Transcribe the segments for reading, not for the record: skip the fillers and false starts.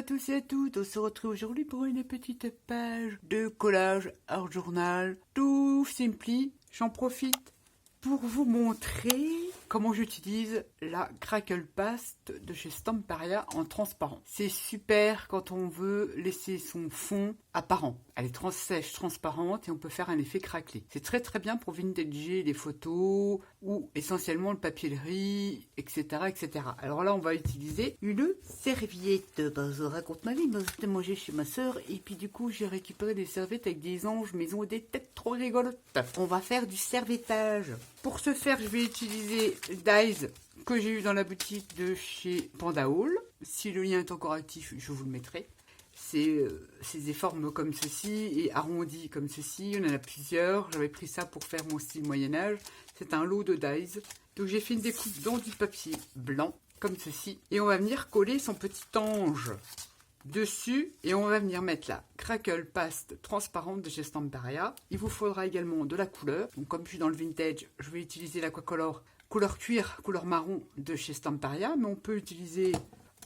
tous et à toutes, on se retrouve aujourd'hui pour une petite page de collage art journal tout simply. J'en profite pour vous montrer comment j'utilise la Crackle Paste de chez Stamperia en transparent. C'est super quand on veut laisser son fond apparent. Elle est sèche, transparente et on peut faire un effet craquelé. C'est très bien pour vintager les photos ou essentiellement le papier de riz, etc., etc. Alors là, on va utiliser une serviette. Je raconte ma vie, j'étais manger chez ma soeur et puis du coup, j'ai récupéré des serviettes avec des anges, mais ils ont des têtes trop rigolotes. On va faire du servettage. Pour ce faire, je vais utiliser Dies que j'ai eu dans la boutique de chez Panda Hall. Si le lien est encore actif, je vous le mettrai. C'est des formes comme ceci et arrondies comme ceci. On en a plusieurs. J'avais pris ça pour faire mon style Moyen-Âge. C'est un lot de Dies. Donc j'ai fait une découpe dans du papier blanc comme ceci. Et on va venir coller son petit ange dessus et on va venir mettre la Crackle Paste transparente de chez Stamperia. Il vous faudra également de la couleur. Donc comme je suis dans le vintage, je vais utiliser l'Aquacolor couleur cuir, couleur marron de chez Stamperia, mais on peut utiliser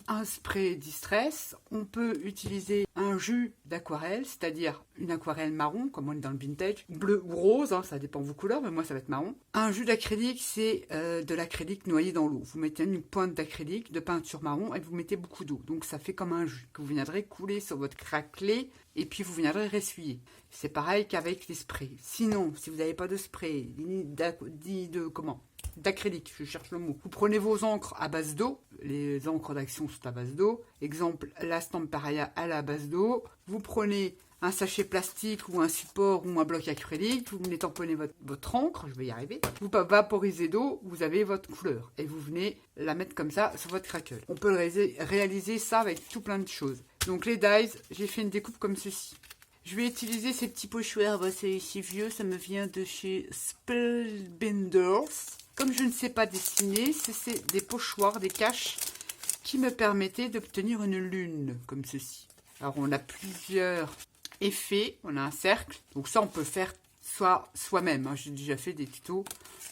un spray Distress, on peut utiliser un jus d'aquarelle, c'est-à-dire une aquarelle marron, comme on est dans le vintage, bleu ou rose, hein, ça dépend de vos couleurs, mais moi ça va être marron. Un jus d'acrylique, c'est de l'acrylique noyé dans l'eau. Vous mettez une pointe d'acrylique, de peinture marron, et vous mettez beaucoup d'eau. Donc ça fait comme un jus que vous viendrez couler sur votre craquelé, et puis vous viendrez ressuyer. C'est pareil qu'avec les sprays. Sinon, si vous n'avez pas de spray, ni d'acrylique, je cherche le mot. Vous prenez vos encres à base d'eau, les encres d'action sont à base d'eau. Exemple, la Stamperia à la base d'eau. Vous prenez un sachet plastique ou un support ou un bloc acrylique, vous venez tamponner votre encre, je vais y arriver. Vous vaporisez d'eau, vous avez votre couleur et vous venez la mettre comme ça sur votre crackle. On peut réaliser ça avec tout plein de choses. Donc les dies, j'ai fait une découpe comme ceci. Je vais utiliser ces petits pochoirs, c'est vieux, ça me vient de chez Spellbinders. Comme je ne sais pas dessiner, c'est des pochoirs, des caches qui me permettaient d'obtenir une lune, comme ceci. Alors on a plusieurs effets, on a un cercle, donc ça on peut faire soi-même, hein. J'ai déjà fait des tutos,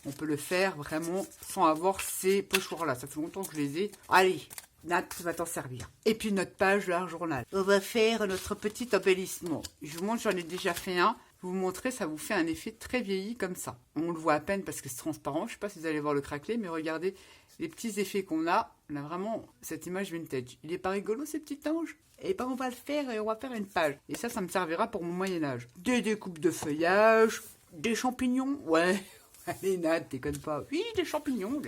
on peut le faire vraiment sans avoir ces pochoirs-là, ça fait longtemps que je les ai. Allez, Nat, tu vas t'en servir. Et puis notre page de l'art journal. On va faire notre petit embellissement. Je vous montre, j'en ai déjà fait un. Vous montrez, ça vous fait un effet très vieilli comme ça. On le voit à peine parce que c'est transparent. Je ne sais pas si vous allez voir le craquelé, mais regardez les petits effets qu'on a. On a vraiment cette image vintage. Il est pas rigolo, ces petits anges? Et ben on va le faire et on va faire une page. Et ça me servira pour mon Moyen-Âge. Des découpes de feuillage, des champignons. Ouais. Allez Nat, déconne pas. Oui, des champignons.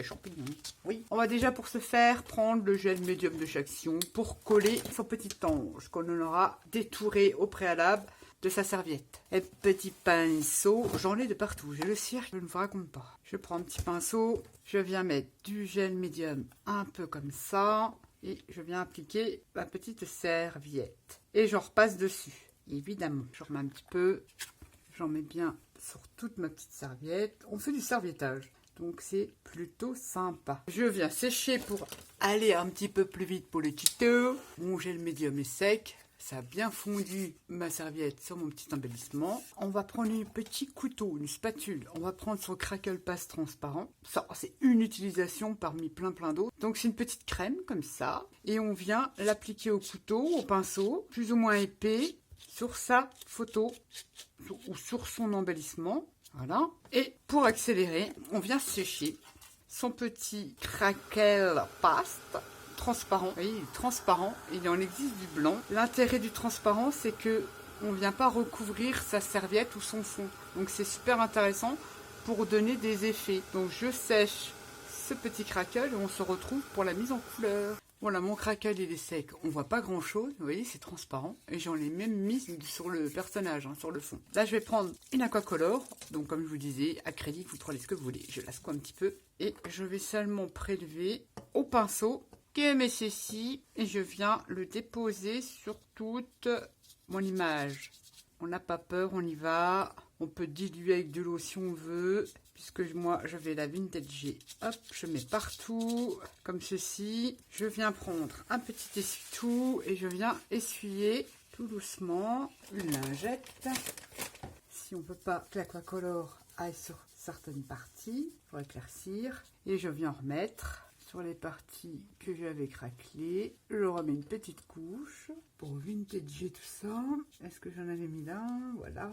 Oui. On va déjà pour ce faire prendre le gel médium de Chaction pour coller son petit ange qu'on aura détouré au préalable de sa serviette. Et petit pinceau, j'en ai de partout. J'ai le cirque, je ne vous raconte pas. Je prends un petit pinceau, je viens mettre du gel médium un peu comme ça. Et je viens appliquer ma petite serviette. Et j'en repasse dessus, évidemment. Je remets un petit peu, j'en mets bien sur toute ma petite serviette. On fait du serviettage, donc c'est plutôt sympa. Je viens sécher pour aller un petit peu plus vite pour les tutos. Mon gel médium est sec. Ça a bien fondu ma serviette sur mon petit embellissement. On va prendre un petit couteau, une spatule. On va prendre son Crackle Paste transparent. Ça, c'est une utilisation parmi plein d'autres. Donc, c'est une petite crème comme ça. Et on vient l'appliquer au couteau, au pinceau, plus ou moins épais, sur sa photo ou sur son embellissement. Voilà. Et pour accélérer, on vient sécher son petit Crackle Paste transparent. Oui, il est transparent, il en existe du blanc. L'intérêt du transparent, c'est que on ne vient pas recouvrir sa serviette ou son fond. Donc c'est super intéressant pour donner des effets. Donc je sèche ce petit crackle et on se retrouve pour la mise en couleur. Voilà, mon crackle il est sec, on voit pas grand chose, vous voyez c'est transparent. Et j'en ai même mis sur le personnage, hein, sur le fond. Là je vais prendre une aquacolor, donc comme je vous disais, acrylique, vous prenez ce que vous voulez. Je la secoue un petit peu et je vais seulement prélever au pinceau que met ceci et je viens le déposer sur toute mon image. On n'a pas peur, on y va. On peut diluer avec de l'eau si on veut, puisque moi je vais la vintager. Hop, je mets partout comme ceci. Je viens prendre un petit essuie-tout et je viens essuyer tout doucement une lingette. Si on ne veut pas que l'aquacolor aille sur certaines parties pour éclaircir, et je viens remettre sur les parties que j'avais craquelées. Je remets une petite couche pour vintager tout ça. Est-ce que j'en avais mis là? Voilà.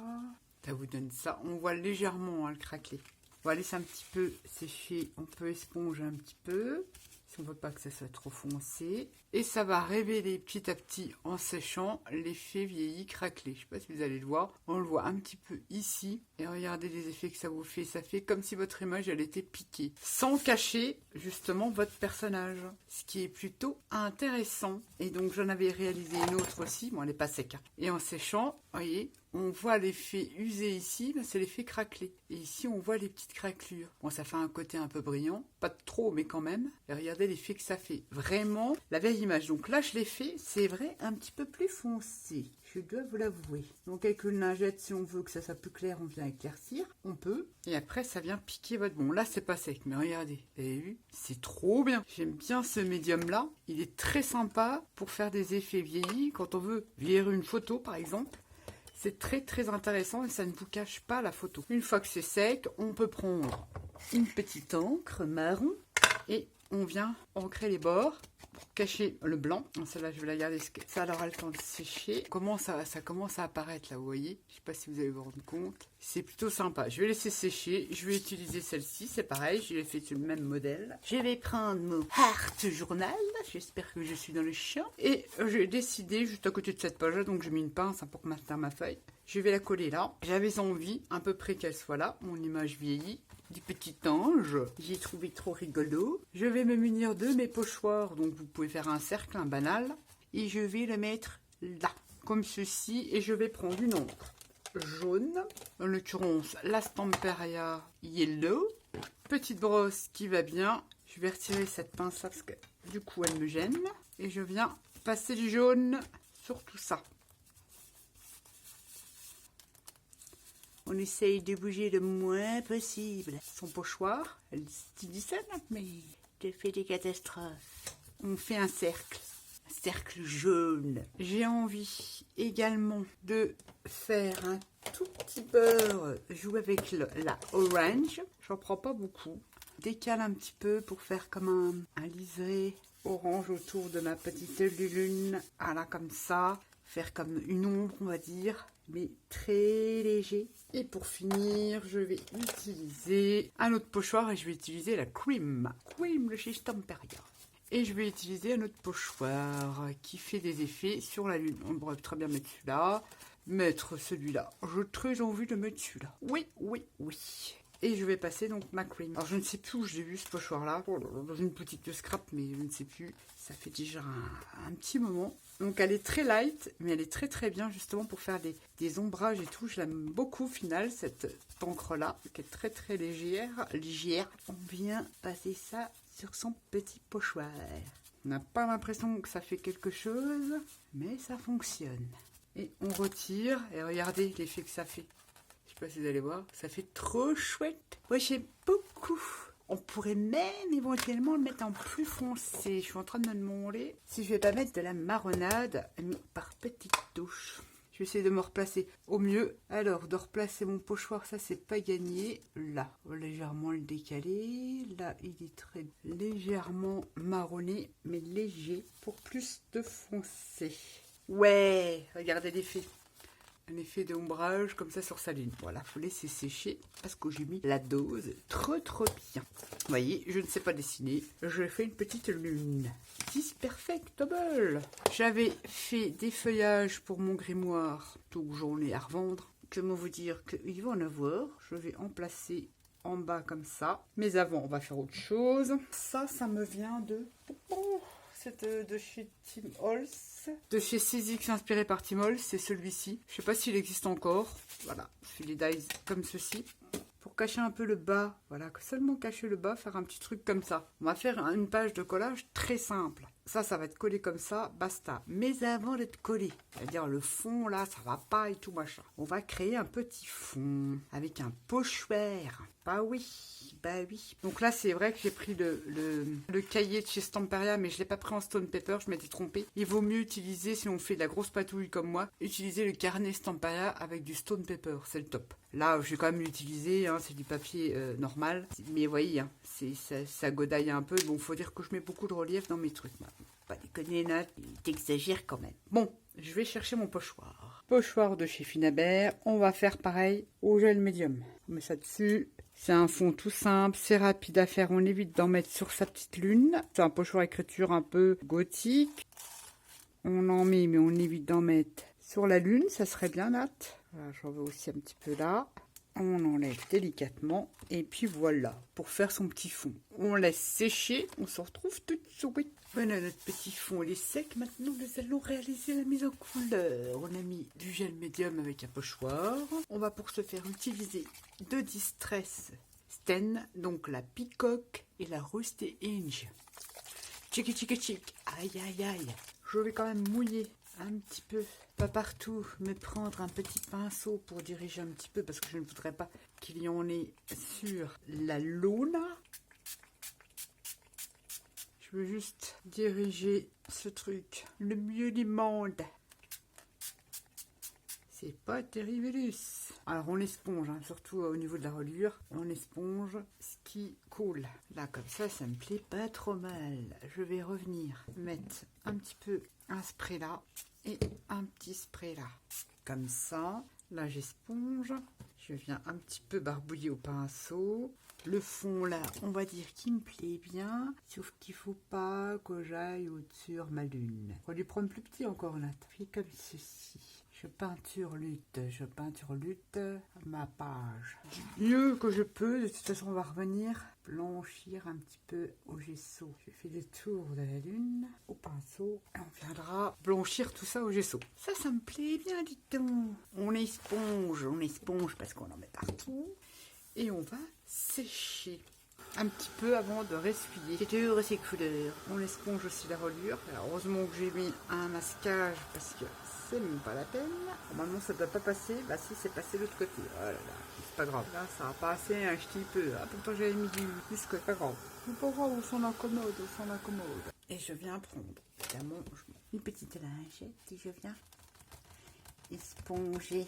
Ça vous donne ça. On voit légèrement le craquelé. On va laisser un petit peu sécher. On peut esponger un petit peu. Si on ne veut pas que ça soit trop foncé. Et ça va révéler petit à petit en séchant l'effet vieilli craquelé. Je ne sais pas si vous allez le voir. On le voit un petit peu ici. Et regardez les effets que ça vous fait. Ça fait comme si votre image elle était piquée. Sans cacher justement votre personnage. Ce qui est plutôt intéressant. Et donc j'en avais réalisé une autre aussi. Bon, elle n'est pas sec. Hein. Et en séchant, vous voyez, on voit l'effet usé ici, mais c'est l'effet craquelé. Et ici, on voit les petites craquelures. Bon, ça fait un côté un peu brillant. Pas trop, mais quand même. Et regardez l'effet que ça fait. Vraiment, la vieille image. Donc là, je l'ai fait, c'est vrai, un petit peu plus foncé. Je dois vous l'avouer. Donc avec une lingette, si on veut que ça soit plus clair, on vient éclaircir. On peut. Et après, ça vient piquer votre... Bon, là, c'est pas sec, mais regardez. Vous avez vu? C'est trop bien. J'aime bien ce médium-là. Il est très sympa pour faire des effets vieillis. Quand on veut vieillir une photo, par exemple. C'est très très intéressant et ça ne vous cache pas la photo. Une fois que c'est sec, on peut prendre une petite encre marron et on vient ancrer les bords pour cacher le blanc. Celle-là, je vais la garder. Ça aura le temps de sécher. Ça commence à apparaître là, vous voyez. Je ne sais pas si vous allez vous rendre compte. C'est plutôt sympa. Je vais laisser sécher. Je vais utiliser celle-ci. C'est pareil. Je l'ai fait sur le même modèle. Je vais prendre mon Art Journal. J'espère que je suis dans le champ. Et j'ai décidé, juste à côté de cette page-là, donc j'ai mis une pince pour maintenir ma feuille. Je vais la coller là. J'avais envie, à peu près qu'elle soit là. Mon image vieillie. Du petit ange. J'ai trouvé trop rigolo. Je vais me munir de mes pochoirs. Donc vous pouvez faire un cercle, un banal. Et je vais le mettre là. Comme ceci. Et je vais prendre une encre jaune. En l'occurrence, la Stamperia Yellow. Petite brosse qui va bien. Je vais retirer cette pince là parce que du coup elle me gêne. Et je viens passer du jaune sur tout ça. On essaye de bouger le moins possible. Son pochoir, elle dit ça, mais te fait des catastrophes. On fait un cercle jaune. J'ai envie également de faire un tout petit beurre, jouer avec la orange. J'en prends pas beaucoup. Décale un petit peu pour faire comme un liseré orange autour de ma petite lune. Voilà, comme ça. Faire comme une ombre, on va dire, mais très léger. Et pour finir, je vais utiliser un autre pochoir et je vais utiliser la Cream de chez Stamperia. Et je vais utiliser un autre pochoir qui fait des effets sur la lune. On pourrait très bien mettre celui-là, mettre celui-là. J'ai très envie de mettre celui-là. Oui. Et je vais passer donc ma Cream. Alors je ne sais plus où j'ai vu ce pochoir-là. Dans une boutique de scrap, mais je ne sais plus. Ça fait déjà un petit moment. Donc elle est très light, mais elle est très très bien justement pour faire des ombrages et tout. Je l'aime beaucoup au final, cette encre-là, qui est très très légère. On vient passer ça sur son petit pochoir. On n'a pas l'impression que ça fait quelque chose, mais ça fonctionne. Et on retire, et regardez l'effet que ça fait. Je sais pas si vous allez voir, ça fait trop chouette. Moi j'aime beaucoup. On pourrait même éventuellement le mettre en plus foncé. Je suis en train de me demander si je vais pas mettre de la marronade, mais par petites touches. Je vais essayer de me replacer au mieux. Alors, de replacer mon pochoir, ça c'est pas gagné. Là, légèrement le décaler. Là, il est très légèrement marronné, mais léger pour plus de foncé. Ouais, regardez l'effet. Un effet d'ombrage comme ça sur sa lune. Voilà, faut laisser sécher parce que j'ai mis la dose trop bien. Vous voyez, je ne sais pas dessiner. Je fais une petite lune. This perfectable. J'avais fait des feuillages pour mon grimoire, donc j'en ai à revendre. Comment vous dire qu'il va en avoir. Je vais en placer en bas comme ça. Mais avant, on va faire autre chose. Ça me vient de... C'est de chez Tim Holtz. De chez Sizzix, inspiré par Tim Holtz, c'est celui-ci. Je sais pas s'il existe encore. Voilà, je fais les dies comme ceci. Pour cacher un peu le bas, voilà, seulement cacher le bas, faire un petit truc comme ça. On va faire une page de collage très simple. Ça va être collé comme ça, basta. Mais avant d'être collé, c'est-à-dire le fond là, ça va pas et tout machin. On va créer un petit fond avec un pochoir. Bah oui, bah oui. Donc là, c'est vrai que j'ai pris le cahier de chez Stamperia, mais je ne l'ai pas pris en stone paper, je m'étais trompée. Il vaut mieux utiliser, si on fait de la grosse patouille comme moi, utiliser le carnet Stamperia avec du stone paper, c'est le top. Là, je vais quand même l'utiliser, hein, c'est du papier normal. Mais vous voyez, hein, ça godaille un peu. Bon, faut dire que je mets beaucoup de relief dans mes trucs. Bah, pas déconner, Nat, t'exagères quand même. Bon, je vais chercher mon pochoir. Pochoir de chez Finabert. On va faire pareil au gel médium. On met ça dessus. C'est un fond tout simple, c'est rapide à faire. On évite d'en mettre sur sa petite lune. C'est un pochoir écriture un peu gothique. On en met, mais on évite d'en mettre sur la lune. Ça serait bien, Nat. Voilà, j'en veux aussi un petit peu là. On enlève délicatement. Et puis voilà, pour faire son petit fond. On laisse sécher. On se retrouve tout de suite. Voilà, notre petit fond, il est sec. Maintenant, nous allons réaliser la mise en couleur. On a mis du gel médium avec un pochoir. On va pour ce faire utiliser deux Distress Sten, donc la Peacock et la Rusty Hinge. Chic, chic, chic. Aïe, aïe, aïe. Je vais quand même mouiller un petit peu, pas partout, mais prendre un petit pinceau pour diriger un petit peu parce que je ne voudrais pas qu'il y en ait sur la luna. Je veux juste diriger ce truc le mieux du monde. C'est pas terrible. Alors on esponge, hein, surtout au niveau de la reliure. On esponge ce qui coule. Là comme ça me plaît pas trop mal. Je vais revenir mettre un petit peu un spray là et un petit spray là. Comme ça. Là j'esponge. Je viens un petit peu barbouiller au pinceau. Le fond là, on va dire qu'il me plaît bien. Sauf qu'il faut pas que j'aille au-dessus ma lune. On va lui prendre plus petit encore là. Puis comme ceci. Je peinture lutte ma page. Du mieux que je peux, de toute façon on va revenir blanchir un petit peu au gesso. Je fais des tours de la lune au pinceau et on viendra blanchir tout ça au gesso. Ça me plaît bien du tout. On esponge parce qu'on en met partout et on va sécher un petit peu avant de ressuyer. C'est dur ces couleurs. On esponge aussi la reliure. Alors, heureusement que j'ai mis un masquage parce que c'est même pas la peine. Normalement ça ne doit pas passer. Bah si, c'est passé de l'autre côté. Oh là là, c'est pas grave. Là ça a passé un petit peu. Ah, pourtant j'avais mis du disque. Pas grave. C'est pas grave, on s'en accommode, Et je viens prendre évidemment une petite lingette et je viens éponger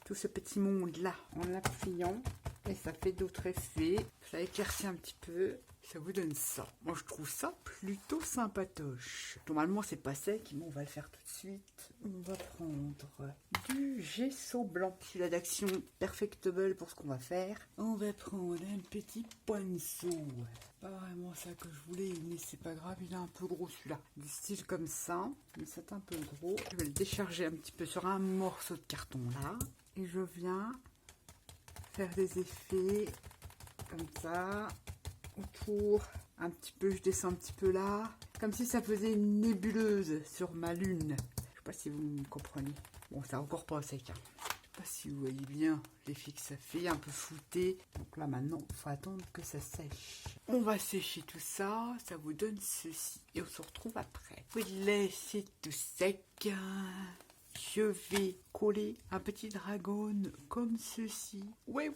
tout ce petit monde là en appuyant. Et ça fait d'autres effets. Ça éclaircit un petit peu. Ça vous donne ça. Moi, je trouve ça plutôt sympatoche. Normalement, c'est pas sec, mais on va le faire tout de suite. On va prendre du gesso blanc. Celui-là d'action Perfectable pour ce qu'on va faire. On va prendre un petit pinceau. Pas vraiment ça que je voulais, mais c'est pas grave, il est un peu gros celui-là. Du style comme ça, mais c'est un peu gros. Je vais le décharger un petit peu sur un morceau de carton là. Et je viens faire des effets comme ça autour, un petit peu, je descends un petit peu là, comme si ça faisait une nébuleuse sur ma lune. Je sais pas si vous me comprenez. Bon, c'est encore pas sec, hein. Je sais pas si vous voyez bien l'effet que ça fait, un peu flouté. Donc là maintenant, il faut attendre que ça sèche. On va sécher tout ça, ça vous donne ceci. Et on se retrouve après. Vous laissez tout sec. Je vais coller un petit dragon comme ceci. Oui,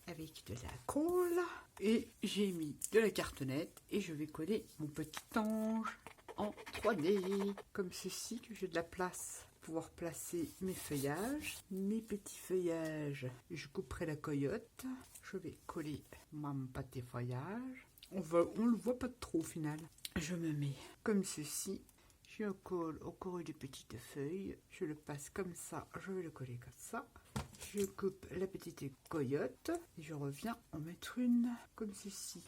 avec de la colle. Et j'ai mis de la cartonnette et je vais coller mon petit ange en 3D. Comme ceci, que j'ai de la place pour pouvoir placer mes feuillages. Mes petits feuillages, je couperai la coyote. Je vais coller mon pâté feuillage. On le voit pas trop au final. Je me mets comme ceci. Je colle au corps des petites feuilles, je le passe comme ça, je vais le coller comme ça. Je coupe la petite coyote et je reviens en mettre une comme ceci.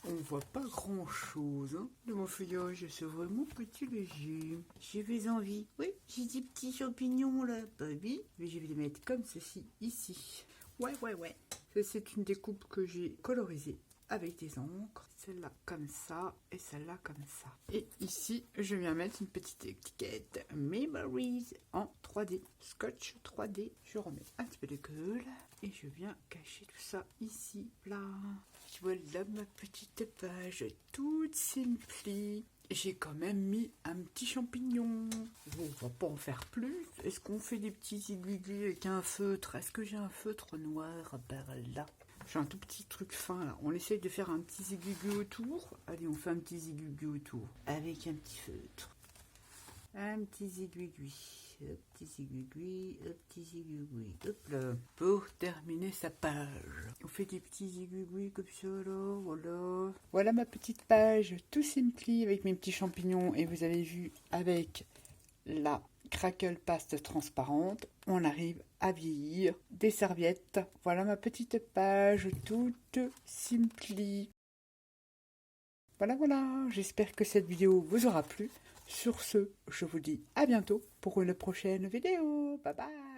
On voit pas grand chose hein, de mon feuillage, c'est vraiment petit léger. J'avais envie, oui, j'ai des petits champignons là, bah oui, mais je vais les mettre comme ceci ici. Ouais. C'est une découpe que j'ai colorisée avec des encres, celle-là comme ça et celle-là comme ça. Et ici, je viens mettre une petite étiquette Memories en 3D, scotch 3D. Je remets un petit peu de colle et je viens cacher tout ça ici, là. Voilà ma petite page toute simple. j'ai quand même mis un petit champignon. Bon, on va pas en faire plus. Est-ce qu'on fait des petits aiguilles avec un feutre? Est-ce que j'ai un feutre noir par là? J'ai un tout petit truc fin là. On essaye de faire un petit aiguille autour. Allez, on fait un petit aiguille autour. Avec un petit feutre. Un petit aiguille. Hop, petit aiguille. Hop, petit aiguille. Hop là. Pour terminer sa page. On fait des petits aiguilles comme ça là. Voilà. Voilà ma petite page tout simply avec mes petits champignons. Et vous avez vu avec la crackle paste transparente, on arrive à vieillir des serviettes. Voilà ma petite page toute simply. Voilà, voilà, j'espère que cette vidéo vous aura plu. Sur ce, je vous dis à bientôt pour une prochaine vidéo. Bye bye.